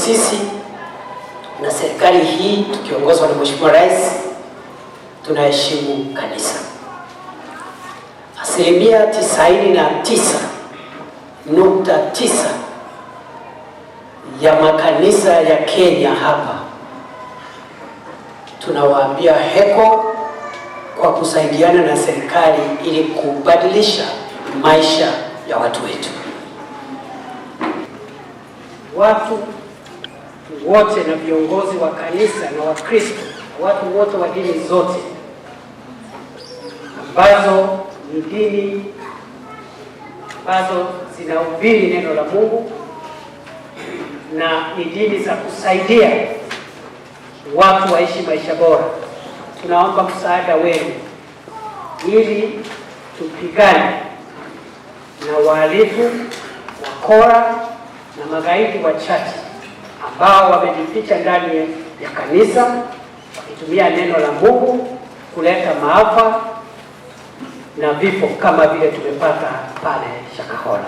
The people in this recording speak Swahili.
sisi na serikali hii tukiongozwa na Mheshimiwa Rais tunaheshimu kanisa. 99.9 ya makanisa ya Kenya hapa tunawaambia heko kwa kusaidiana na serikali ili kubadilisha maisha ya watu wetu. Watu wote na viongozi wa kanisa na Wakristo, watu wote wa dini zote ambazo ni dini ambazo zinahubiri neno la Mungu na ni dini za kusaidia watu waishi maisha bora, tunaomba msaada wenu ili tupigane na wahalifu, wakora na magaidi wachache ambao wamejificha ndani ya kanisa wakitumia neno la Mungu kuleta maafa na vifo kama vile tumepata pale Shakahola.